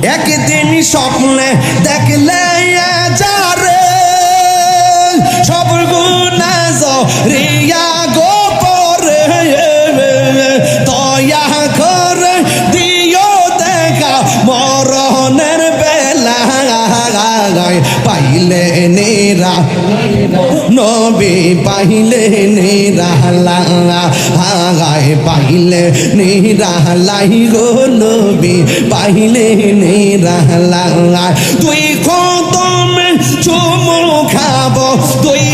একদিন স্বপ্নে দেখলে যারে সব গুনাহ রিয়া গোপরে দয়া করে দিও দেখা মরণের বেলায় পাইলে নেরা নবী পাইলে নিরালাই পাইলে নিরালাই গো নবী পাইলে নিরালাই তুই কদমে চুমু খাবো তুই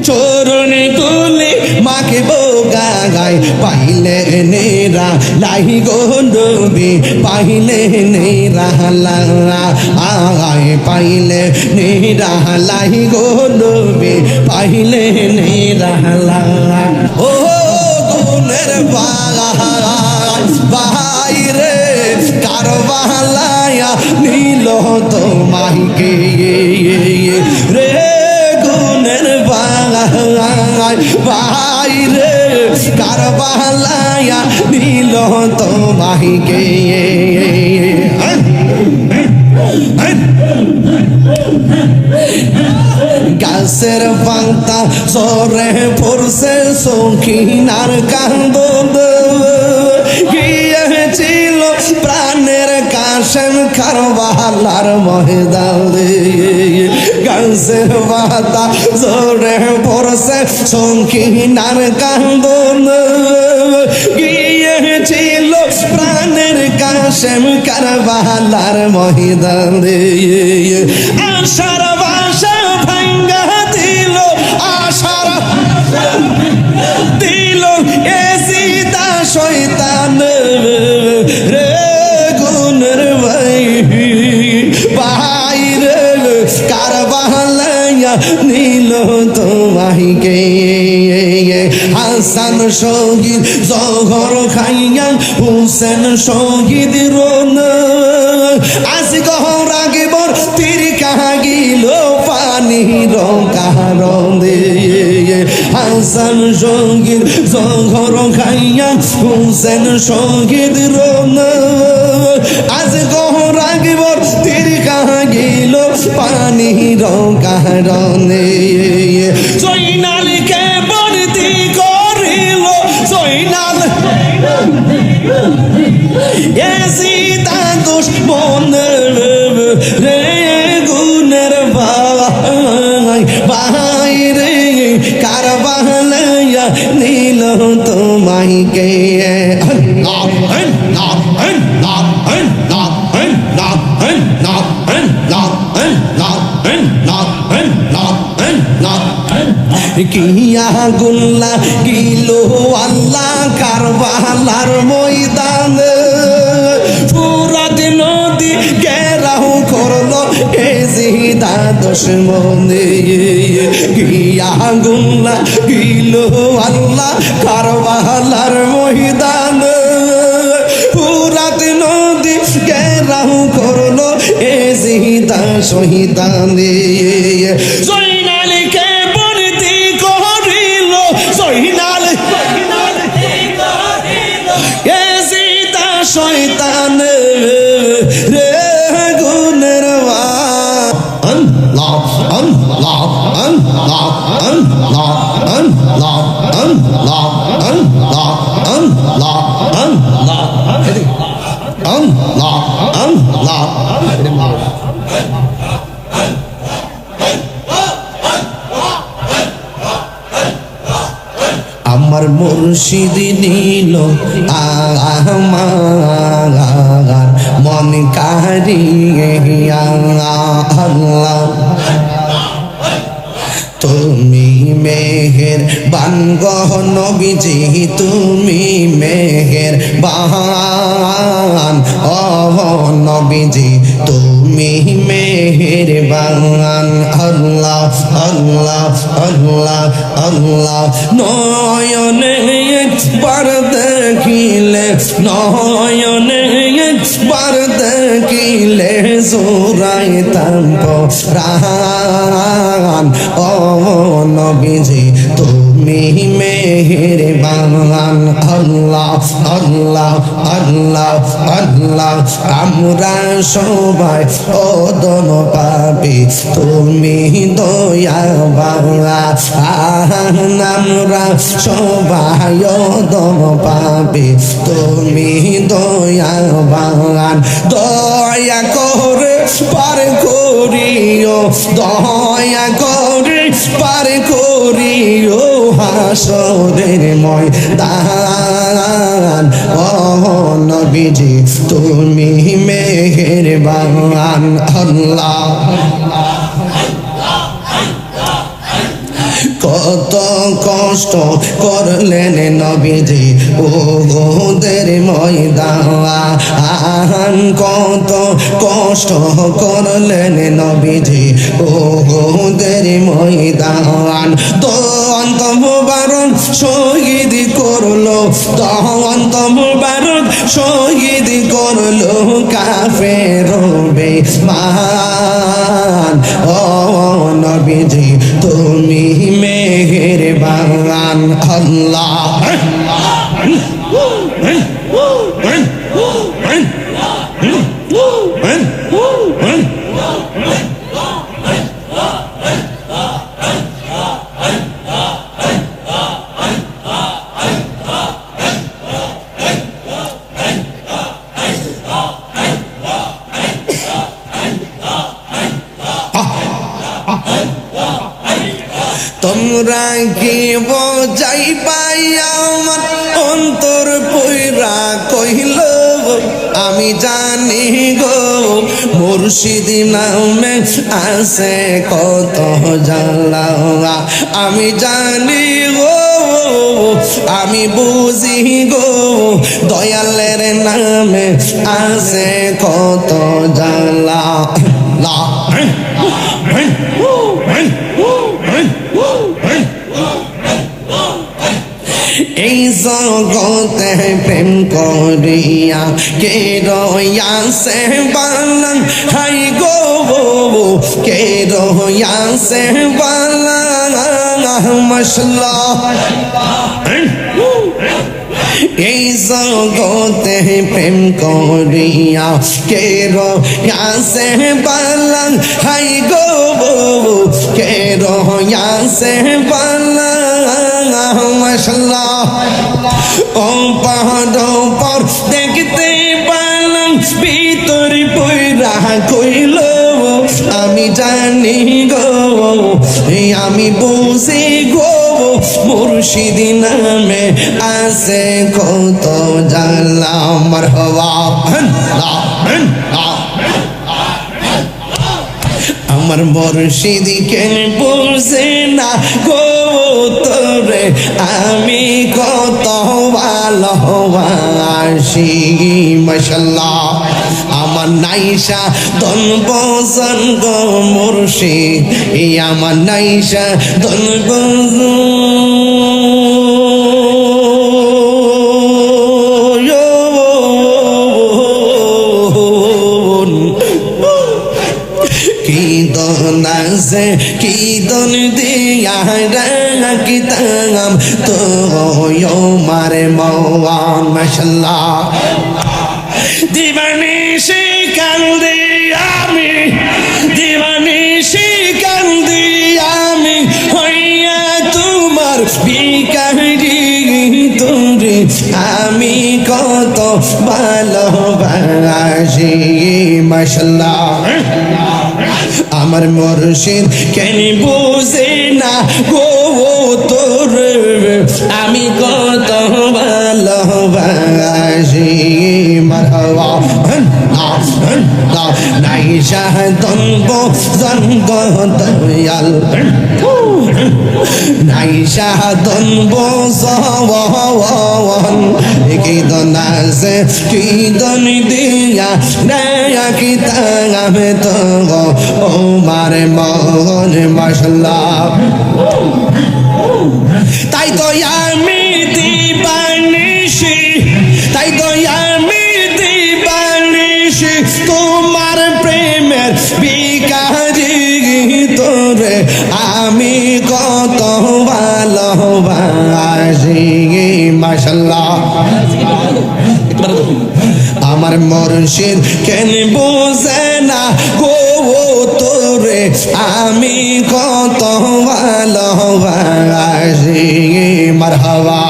চরণে তুলি মাকে বোগাই পাইলে নেরা লাই গো নবী পাইলে নিরালাই পাইলে নিরালাই গো নবী পাইলে নিরালাই ও গুণের বাইরে কারবালায়া নীল তোমাকে রে গুণের বাইরে কারবালায়া নীল তোমাকে গাছের পাতা সরে পড়ছে সখিনার কান্দন গিয়েছিল প্রাণের কাশেম কারবালার ময়দানে গাছের পাতা সরে পড়ছে সখিনার কান্দন গিয়েছিল প্রাণের কাশেম কারবালার ময়দানে আশার বাসা ভাঙ্গা দিল আশার দিল এসিদা শয়তান রে গুণের বাইরে কারবালায়া নীল তোমাকে হাসান শহীদ জহর খাইয়া হুসেন শহীদ রোন আজ গহর আগে বর তীর কাহিল পানির কারণে হাসান শহীদ জহর খাইয়া হুসেন শহীদ রোন আজ গহর আগে বর তীর কাহিল পানির কারণে জয়নালকে বর্তি করিল জয়নাল এসিতা দুশ্মন রে গুণের বাইরে কারবালায়া নীল তোমাকে কিয়া গুল্লা গিলো আল্লাহ কারবালার ময়দানে ফুরাত নদী ঘেরাও করলো এজিদা দুশমনে কিয়া গুল্লা গিলো আল্লাহ কারবালার ময়দানে ফুরাত নদী ঘেরাও করলো এজিদা শহীদানে জয়নালকে বর্তি করিল জয়নাল এজিদা শয়তান রে গুণের আল্লাহ আল্লাহ আল্লাহ আল্লাহ আল্লাহ আল্লাহ আল্লাহ আল্লাহ আল্লাহ আল্লাহ আল্লাহ আমার মুর্শিদ নীল আমার মন কারিয়া আল্লাহ তুমি মেহের বানগহ নবীজি তুমি মেহের বান ও নবীজি তুমি মেহের বান আল্লাহ আল্লাহ আল্লাহ আল্লাহ নয়নে একবার দেখিলে নয়নে একবার দেখিলে জোড়াইতাম প্রাণ ও নবীজি তুমি তুমি মেহেরবান আল্লাহ আল্লাহ আল্লাহ আল্লাহ আমরা সবাই অদম পাপী তুমি দয়াবান আমরা সবাই অদম পাপী তুমি দয়াবান দয়া করে পার করিও দয়া করে পার করিও হাসরের ময়দান ও নবীজি তুমি মেহেরবান আল্লাহ কত কষ্ট করলেন নবীজি উহুদের ময়দান কত কষ্ট করলেন নবীজি উহুদের ময়দান দন্ত মুবারক শহীদ করলো দন্ত মুবারক শহীদ করলো কাফের বেঈমান ও নবীজি তুমি মেহেরবান আল্লাহ তোমরা কি বোঝাই পাই আমার অন্তর পয়রা কইল আমি জানি গো মুর্শিদ নামে আছে কত জ্বালা আমি জানি গো আমি বুঝি গো দয়ালের নামে আছে কত জ্বালা এই জগতে প্রেম করিয়া কে রয়াসে বালান হাই গো কে রয়াসে বালান মশলা এই জগতে প্রেম করিয়া কে রয়াসে বালান হাই গো কে রয়াসে বালান মশলা ও পাহাড় পর দেখতে পেলাম ভিতর পয়রা কইল আমি জানি গো আমি বুঝি গো মুর্শিদ নামে আছে কত জ্বালা মারহাবা আমার মুর্শিদ কেন বুঝে না গো তোরে আমি কত ভালোবাসি মাশাআল্লাহ আমার নাইশা দন বজন গো মুর্শিদ এই আমার নাইশা দন নাজে কি দন দিয়া রাখিতাম তো মারে মওয়ান মাশাআল্লাহ দিবানিশি কান্দি আমি দিবানিশি কান্দি আমি হইয়া তোমার ভিখারি তোরে আমি কত ভালোবাসি মাশাআল্লাহ আমার মুর্শিদ কেন বুঝে না গো তোর আমি কত ভালোবাসি মারহাবা নাইশা দনব জনগ দয়াল নাইশা দনব সওয়ান কি দনাসে কি দন দিয়া নয়া কি তাঙাবে তো ও মারে মন মাশাআল্লাহ তাই তো আমি দিবানিশি তাই তো আমি দিবানিশি তোমার প্রেমের ভিখারি তোরে আমি কত ভালোবাসি আমার মুর্শিদ কেন বোঝে না গো তোরে আমি কত ভালোবাসি মারহাবা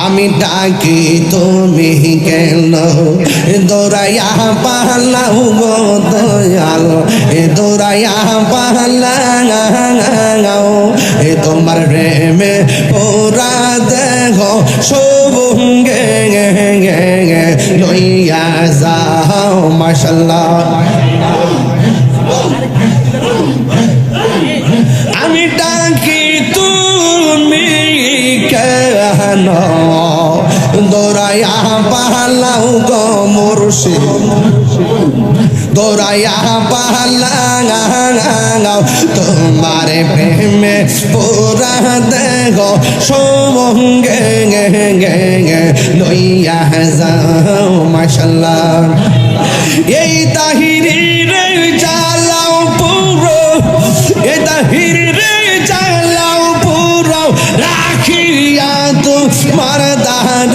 আমি ডাকি তুমি কেন দৌড়াইয়া পালাও গো দয়াল দৌড়াইয়া পালাও তোমার প্রেমে পুরা দেহ সবঙ্গে লইয়া যাও মাশাআল্লাহ আমি ডাকি তুমি কেন দৌড়াইয়া পালাও গো মুর্শিদ দৌড়াইয়া পালাও তোমার প্রেমে পুরা দেহ সবঙ্গে লইয়া যাও মাশাআল্লাহ এই তাহিরি রে চালাও পুরো এই তাহিরি রে চালাও পুরো রাখিয়া তো মারদার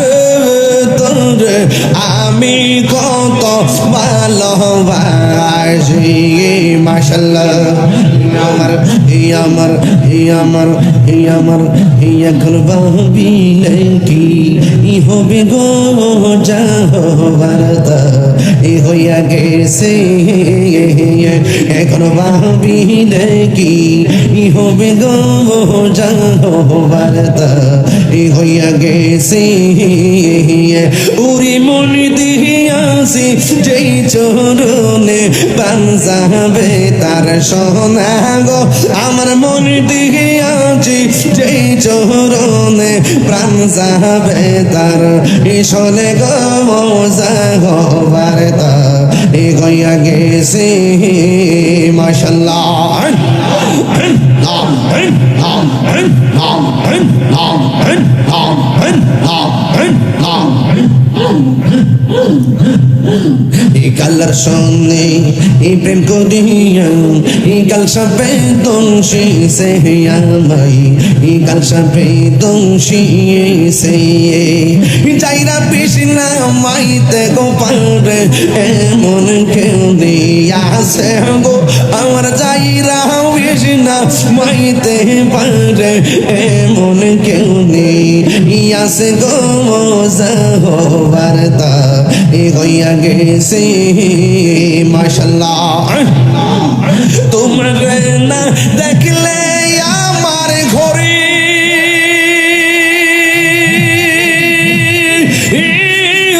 তোর আমি কত ভালোবাসি মাশাআল্লাহ আমার এখন ভাবি নাকি হবে গো যাওয়ারতা হইয়া গেছে এখন ভাবি নাকি হবে গো যাওয়ারতা হইয়া গেছে উরি মন দিয়াছি যেই চরণে বাঁচাবে তার সোনা গো আমার মন দিয়াছি যেই চরণে প্রাণ যাবে তার শোনে গো মজা বার্তা হইয়া গেছে মাশাআল্লাহ কালার সঙ্গে এই প্রেম করিয়া এই কাল সাপে দংশি সে আমাই এই কাল সাপে দংশি সে যাইরা পিসিনা মাইতে গোপারে এমন কেউ দিয়াছে গো আমার যাইরা পিসিনা মাইতে পারে এমন কেউ দিয়াছে গো মজা বার্তা হইয়া গেছে মাশাআল্লাহ তোমরা না দেখলে আমার ঘরে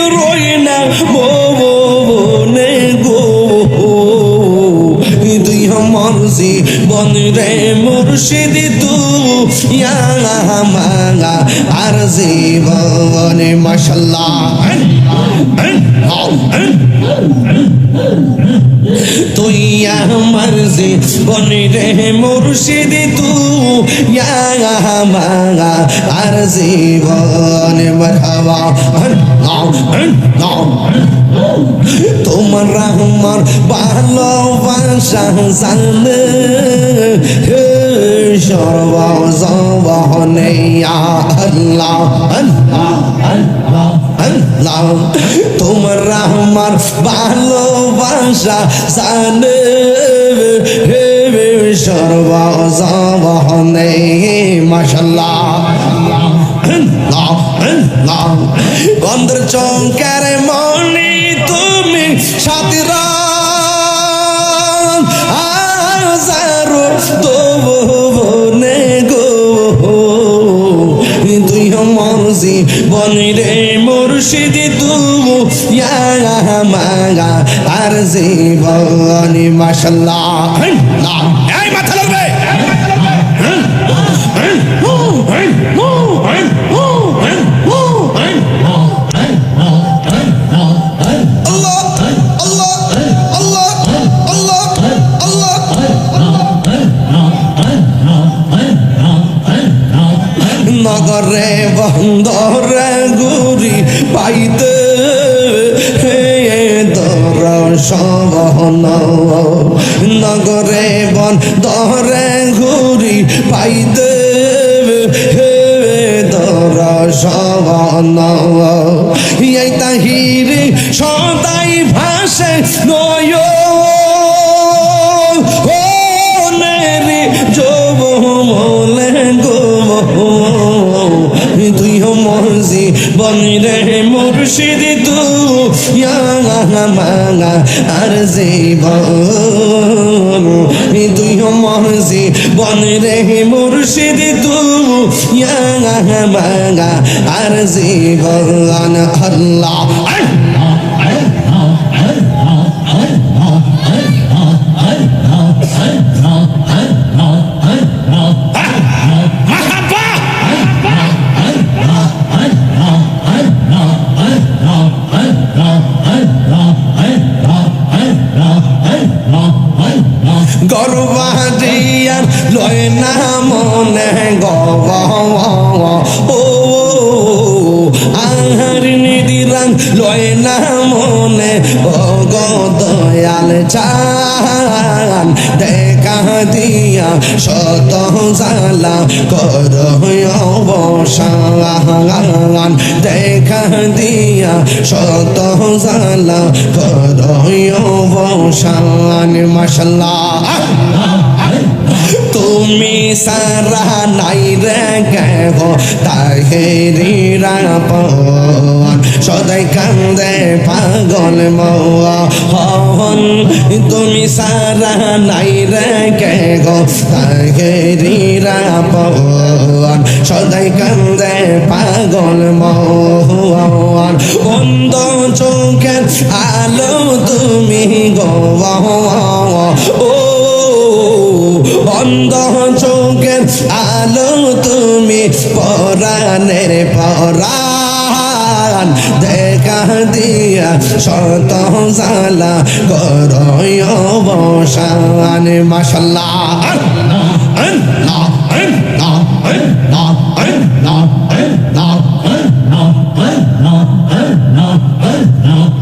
রই না বনে গো তুই আমার জীবন রে মুর্শিদ তুই আমার আর জীবন মাশাআল্লাহ তুই আমার জীবন রে মুর্শিদ তুই আমার আর জীবন মারহাবা তোমার আমার ভালোবাসা জানে সর্বজবনে আল্লাহ আল্লাহ তোমার আমার ভালোবাসা জানে সর্বজবনে মাশাআল্লাহ গন্ধর চমকার মনি তুমি সাথীরা হাজারো দোবনে গো তুই আমার জীবন রে মুর্শিদ তুই আমার আর জীবন মাশাআল্লাহ এই মাথা লাগবে নগরে বন্দরে গুরি পাইতে দর্শন নগরে বন্দরে ঘুরি পাইতে গো তুই মর্জি বনরে মুর্শিদ তুই মাঙা আর জীবন তুই মর্জি বনরে মুর্শিদ তুই মাঙা আর জীবন আল্লাহ গর্বাদিয়ার লয় না মনে গব ও আহার নিদিরাং লয় না মনে ও গো দয়াল চান দেখা দিয়া শত জালা কর অবসান দেখা দিয়া শত জালা কর অবসান মাশাআল্লাহ তুমি সারা নাই রে গো তাহেরিরা পন সদাই কান্দে পাগল মন তুমি সারা নাই রে গো তাহেরিরা পন সদাই কান্দে পাগল মন বন্ধ চোখের আলো তুমি গো ও বন্ধ চোখের আলো তুমি পরাণের পরাণ দেখা দিয়া শত জালা কর অবসান মাশাআল্লাহ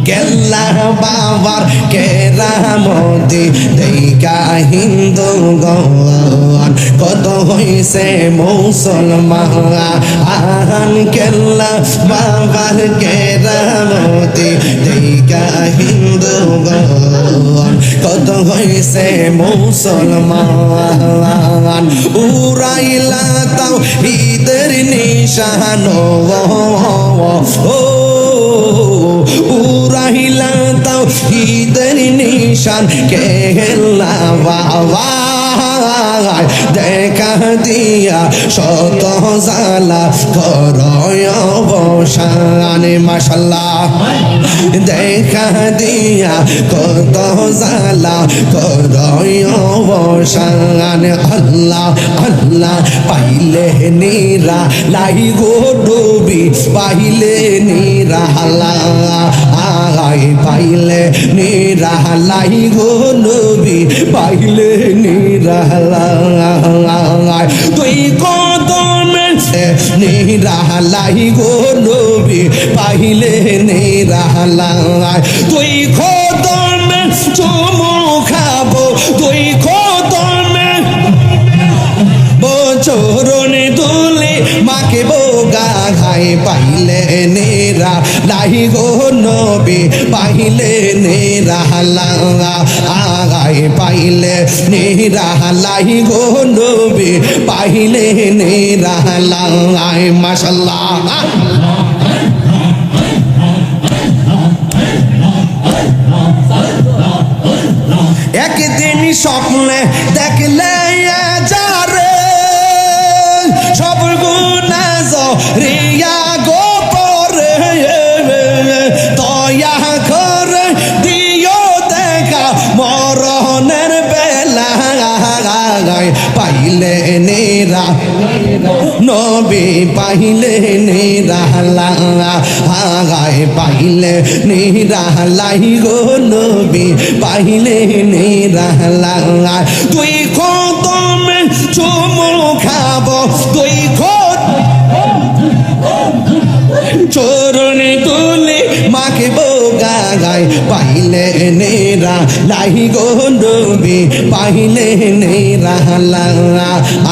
কেল্লা বাবার কেরামতি দেখা হিন্দু গণ কত হইছে মুসলমান কেল্লা বাবার কেরামতি দেখা হিন্দু গণ কত হইছে মুসলমান উড়াইলা তাও ঈদের নিশান ও উড়াইলা তাও ঈদের নিশান কেল্লা বাবা দেখা দিয়া শত জালা কর অবসান মাশাআল্লাহ দেখা দিয়া কত জালা কর অবসান আল্লাহ আল্লাহ পাইলে নিরা লাই গো ডুবি পাইলে নিরা আই পাইলে নিরা লাই গো নবী পাইলে নিরা তুই কদমে নিরালাই গো নবী পাইলে নিরালাই তুই কদমে চুমু খাবো তুই কদমে চরণে দুলে মাকে বোগা ঘাই পাইলে নেরা লাই গো নবী পাইলে নেরা আগাই পাইলে নেরা লাই গো নবী পাইলে নেরা মাশাআল্লাহ একদিন স্বপ্নে দেখলে যারে সব গুনাহ রিয়া গোপরে দয়া করে দিও দেখা মরণের বেলা পাইলে নেরা নবী পাইলে নেরা আগায় পাইলে নেরা লাই গো নবী পাইলে নেরা তুই কদমে চুমু খাবো তুই চরণে তুলে মাকে বোগা গায় পাইলে নেরা লাই গো নবী পাইলে নেরা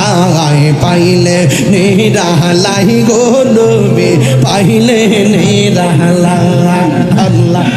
আগায় পাইলে নেরা লাই গো নবী পাইলে নেরা আল্লাহ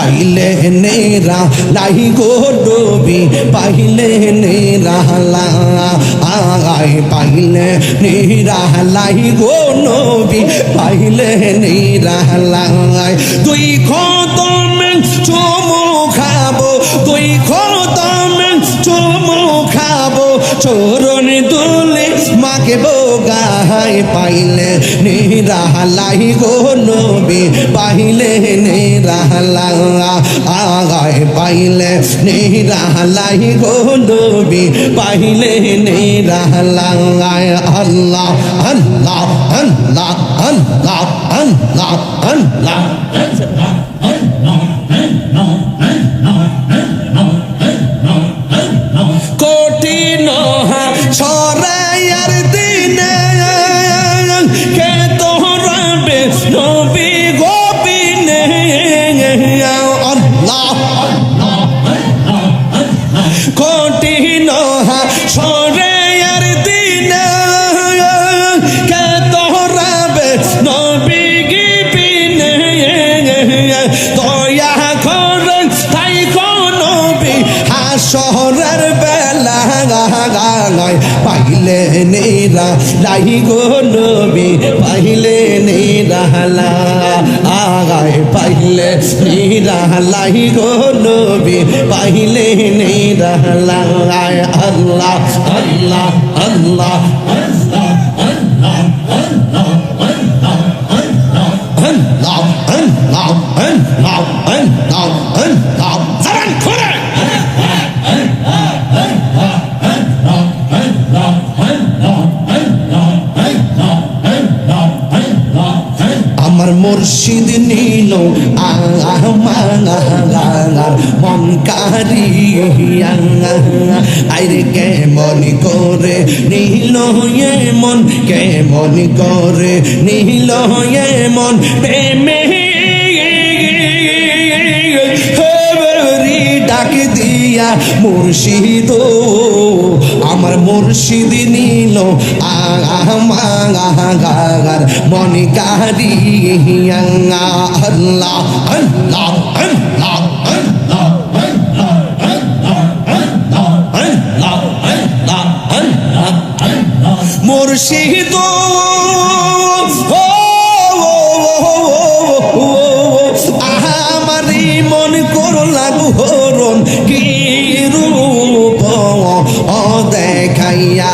পাইলে নেরা লাই গো নবী পাইলে নেরা লাই পাইলে নেরা লাই গো নবী পাইলে নেরা লাই দুই খতমে চুমু খাবো দুই খতমে চুমু খাবো চরণ দুলে মাকে বোগাই পাইলে নেরা লাই গো নবী পাইলে নেরা লাই পাইলে নেরা লাই গো নবী পাইলে নেরা লাই আল্লাহ আল্লাহ আল্লাহ আল্লাহ আল্লাহ আল্লাহ কঠিন সরাইয়ার দিনে কে তোরাবে নবী গোবিনে আল্লাহ কঠিন সরাইয়ার দিনে কে তোরাবে নবী গিবিনে দয়া করেন তাই নবী হাসরের বেলা পাইলে নেরা লাই গো নবী পাইলে নেরা লাই পাইলে নেরা লাই গো নবী পাইলে নেরা লাই আল্লাহ আল্লাহ আল্লাহ আমার মুর্শিদ নীল আমার মন কারিয়া আইরে কেমন করে নীল মন কেমন করে নীল মন প্রেমে ডাক দিয়া মুর্শিদ আমার মুর্শিদ নীল আমার মন কারিয়া আল্লাহ আল্লাহ আল্লাহ মুর্শিদ আমারি মন করলা হরণ কি রূপ দেখাইয়া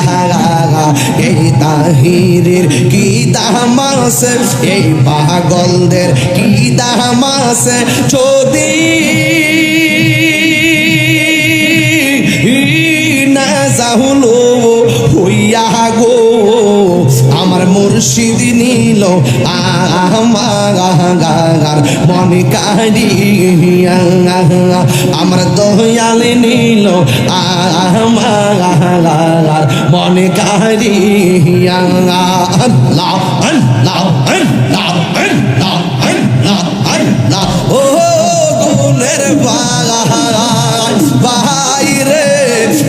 এই তাহিরের কি দামাস এই পাগলদের কি দামাস যদি না যাহুলো হইয়া গো আমার মুর্শিদ নীল আমার মন কারিয়া আমার দয়াল নীল আমার মন কারিয়া আল্লাহ আল্লাহ আল্লাহ আল্লাহ আল্লাহ আল্লাহ ও গুণের বাইরে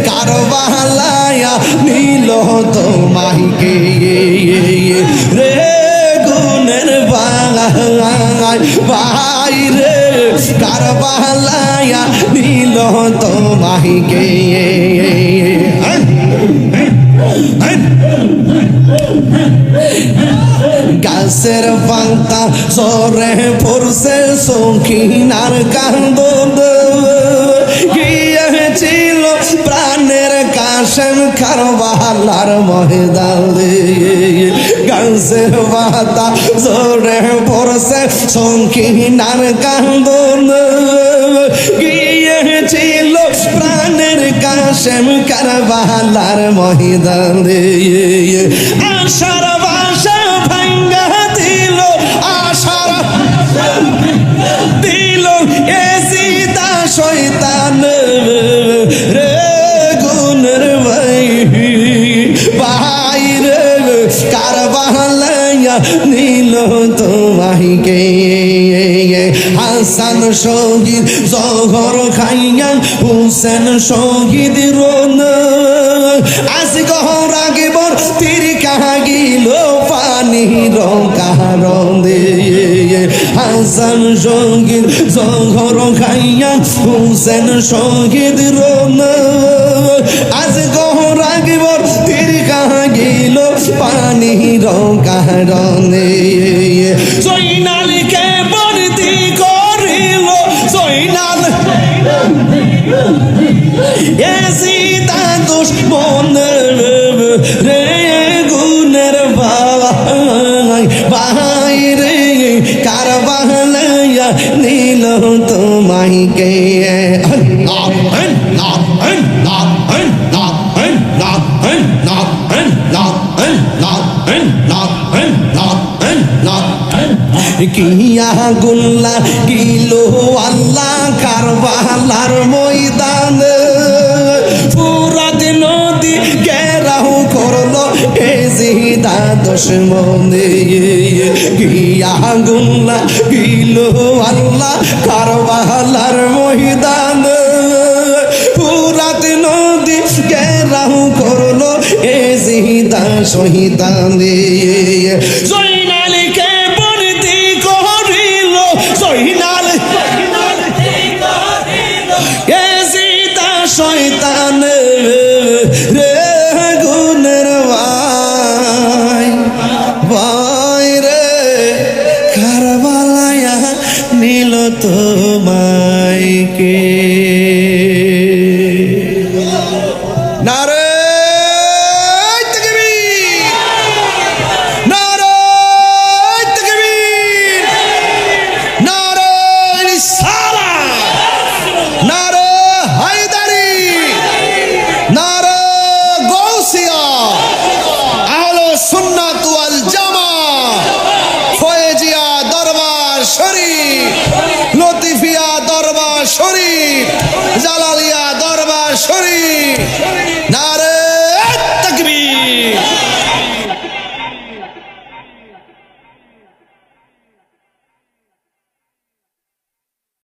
কারবালায়া নীল তোমাকে রে গুণের বাইরে কারবালায়া নীল তোমাকে গাছের পাতা সরে পড়ছে সঙ্গিনার কান্দ গিয়েছিল প্রাণের কাশেম কারবালার ময়দানে গাছের পাতা সরে পড়ছে সঙ্গিনার কান্দ গিয়েছিল প্রাণের কাশেম কারবালার ময়দানে আশার বাসা ভাঙ্গা দিল আশার দিল এ সীতা শয়তান রে গুণের ভাই বাইরে কারবালায়া নীল তোমাকে হাসান শহীদ জহর খাইয়া হুসেন শহীদ রোন আজ গহর আগে বর তীর কাহিল পানি রকারণ হাসান শহীদ জহর খাইয়া হুসেন শহীদ রোন আজ গহর আগবর তীর কাহিল পানির কারণে জয়নালকে বর্তি করিল জয়নাল এসিতা দুশ্মন রে গুণের ভাই ভাই রে কারবালায়া নীল তোমায় কে কিয়া গুল্লা কিলো আল্লাহ কারবালার ময়দান ফুরাত নদী ঘেরাও করলো এজিদা দুশমনে কিয়া গুল্লা কিলো আল্লাহ কারবালার ময়দান ফুরাত নদী ঘেরাও করলো এজিদা শহীদানে